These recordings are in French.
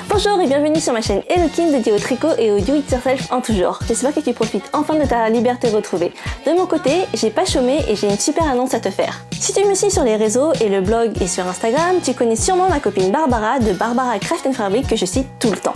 Bonjour et bienvenue sur ma chaîne Hellokin dédiée au tricot et au do-it-yourself en tout genre. J'espère que tu profites enfin de ta liberté retrouvée. De mon côté, j'ai pas chômé et j'ai une super annonce à te faire. Si tu me suis sur les réseaux et le blog et sur Instagram, tu connais sûrement ma copine Barbara de Barbara Craft & Fabric que je cite tout le temps.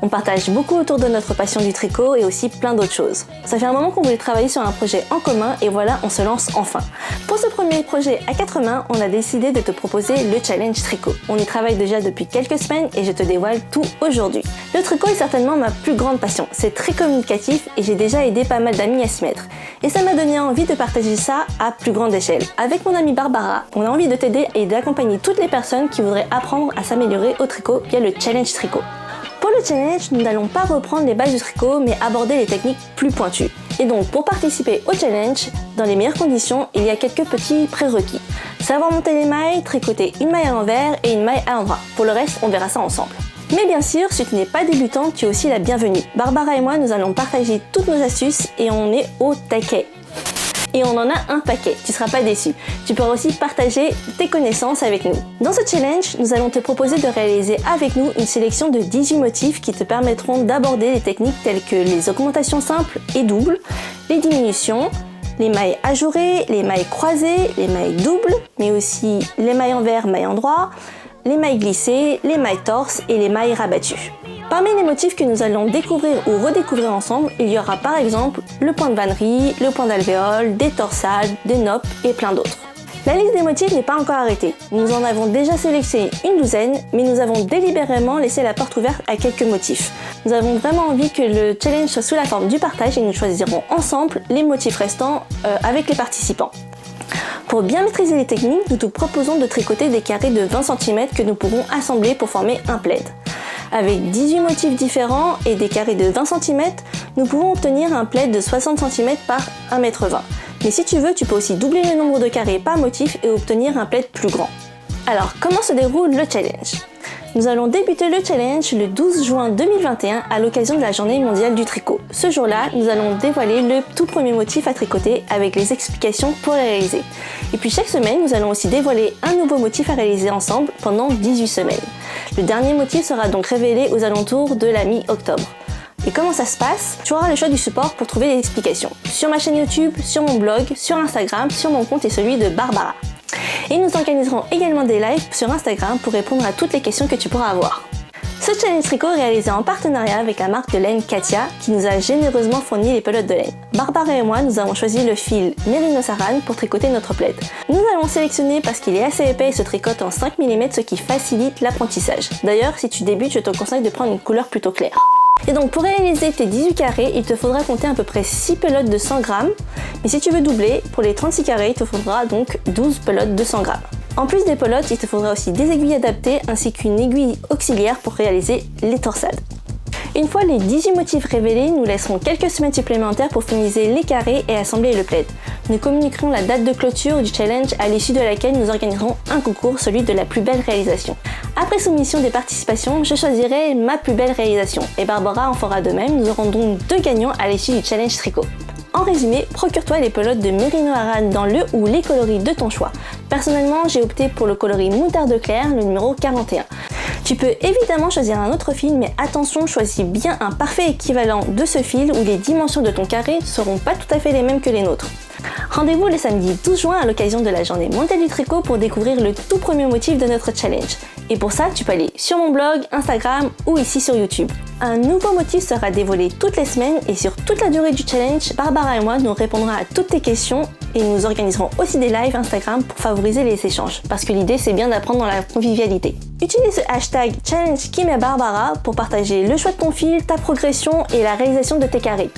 On partage beaucoup autour de notre passion du tricot et aussi plein d'autres choses. Ça fait un moment qu'on voulait travailler sur un projet en commun et voilà, on se lance enfin. Pour ce premier projet à 4 mains, on a décidé de te proposer le challenge tricot. On y travaille déjà depuis quelques semaines et je te dévoile tout aujourd'hui. Le tricot est certainement ma plus grande passion. C'est très communicatif et j'ai déjà aidé pas mal d'amis à s'y mettre. Et ça m'a donné envie de partager ça à plus grande échelle. Avec mon amie Barbara, on a envie de t'aider et d'accompagner toutes les personnes qui voudraient apprendre à s'améliorer au tricot via le challenge tricot. Pour le challenge, nous n'allons pas reprendre les bases du tricot, mais aborder les techniques plus pointues. Et donc, pour participer au challenge, dans les meilleures conditions, il y a quelques petits prérequis. Savoir monter les mailles, tricoter une maille à l'envers et une maille à l'endroit. Pour le reste, on verra ça ensemble. Mais bien sûr, si tu n'es pas débutante, tu es aussi la bienvenue. Barbara et moi, nous allons partager toutes nos astuces et on est au taquet. Et on en a un paquet, tu seras pas déçu. Tu pourras aussi partager tes connaissances avec nous. Dans ce challenge, nous allons te proposer de réaliser avec nous une sélection de 18 motifs qui te permettront d'aborder les techniques telles que les augmentations simples et doubles, les diminutions, les mailles ajourées, les mailles croisées, les mailles doubles, mais aussi les mailles envers, mailles endroit, les mailles glissées, les mailles torses et les mailles rabattues. Parmi les motifs que nous allons découvrir ou redécouvrir ensemble, il y aura par exemple le point de vannerie, le point d'alvéole, des torsades, des noppes et plein d'autres. La liste des motifs n'est pas encore arrêtée. Nous en avons déjà sélectionné une douzaine, mais nous avons délibérément laissé la porte ouverte à quelques motifs. Nous avons vraiment envie que le challenge soit sous la forme du partage et nous choisirons ensemble les motifs restants avec les participants. Pour bien maîtriser les techniques, nous te proposons de tricoter des carrés de 20 cm que nous pourrons assembler pour former un plaid. Avec 18 motifs différents et des carrés de 20 cm, nous pouvons obtenir un plaid de 60 cm par 1,20 m. Mais si tu veux, tu peux aussi doubler le nombre de carrés par motif et obtenir un plaid plus grand. Alors, comment se déroule le challenge ? Nous allons débuter le challenge le 12 juin 2021 à l'occasion de la journée mondiale du tricot. Ce jour-là, nous allons dévoiler le tout premier motif à tricoter avec les explications pour le réaliser. Et puis chaque semaine, nous allons aussi dévoiler un nouveau motif à réaliser ensemble pendant 18 semaines. Le dernier motif sera donc révélé aux alentours de la mi-octobre. Et comment ça se passe ? Tu auras le choix du support pour trouver les explications. Sur ma chaîne YouTube, sur mon blog, sur Instagram, sur mon compte et celui de Barbara. Et nous organiserons également des lives sur Instagram pour répondre à toutes les questions que tu pourras avoir. Ce challenge tricot est réalisé en partenariat avec la marque de laine Katia qui nous a généreusement fourni les pelotes de laine. Barbara et moi, nous avons choisi le fil Merino Saran pour tricoter notre plaid. Nous allons sélectionner parce qu'il est assez épais et se tricote en 5 mm, ce qui facilite l'apprentissage. D'ailleurs, si tu débutes, je te conseille de prendre une couleur plutôt claire. Et donc pour réaliser tes 18 carrés, il te faudra compter à peu près 6 pelotes de 100 g. Mais si tu veux doubler, pour les 36 carrés, il te faudra donc 12 pelotes de 100 g. En plus des pelotes, il te faudra aussi des aiguilles adaptées ainsi qu'une aiguille auxiliaire pour réaliser les torsades. Une fois les 18 motifs révélés, nous laisserons quelques semaines supplémentaires pour finaliser les carrés et assembler le plaid. Nous communiquerons la date de clôture du challenge à l'issue de laquelle nous organiserons un concours, celui de la plus belle réalisation. Après soumission des participations, je choisirai ma plus belle réalisation et Barbara en fera de même. Nous aurons donc 2 gagnants à l'issue du challenge tricot. En résumé, procure-toi les pelotes de Merino Aran dans le ou les coloris de ton choix. Personnellement, j'ai opté pour le coloris moutarde clair, le numéro 41. Tu peux évidemment choisir un autre fil, mais attention, choisis bien un parfait équivalent de ce fil où les dimensions de ton carré ne seront pas tout à fait les mêmes que les nôtres. Rendez-vous le samedi 12 juin à l'occasion de la journée mondiale du tricot pour découvrir le tout premier motif de notre challenge. Et pour ça, tu peux aller sur mon blog, Instagram ou ici sur YouTube. Un nouveau motif sera dévoilé toutes les semaines et sur toute la durée du challenge, Barbara et moi nous répondrons à toutes tes questions et nous organiserons aussi des lives Instagram pour favoriser les échanges, parce que l'idée c'est bien d'apprendre dans la convivialité. Utilise ce hashtag #KimEtBarbara pour partager le choix de ton fil, ta progression et la réalisation de tes carrés.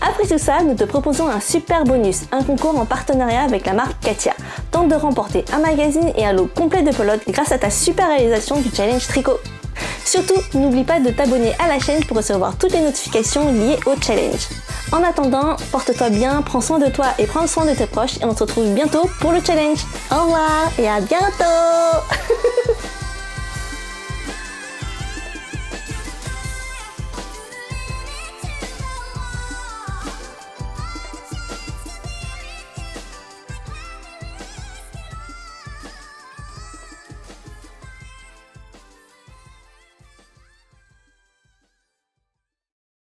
Après tout ça, nous te proposons un super bonus, un concours en partenariat avec la marque Katia. Tente de remporter un magazine et un lot complet de pelotes grâce à ta super réalisation du challenge tricot. Surtout, n'oublie pas de t'abonner à la chaîne pour recevoir toutes les notifications liées au challenge. En attendant, porte-toi bien, prends soin de toi et prends soin de tes proches et on se retrouve bientôt pour le challenge. Au revoir et à bientôt.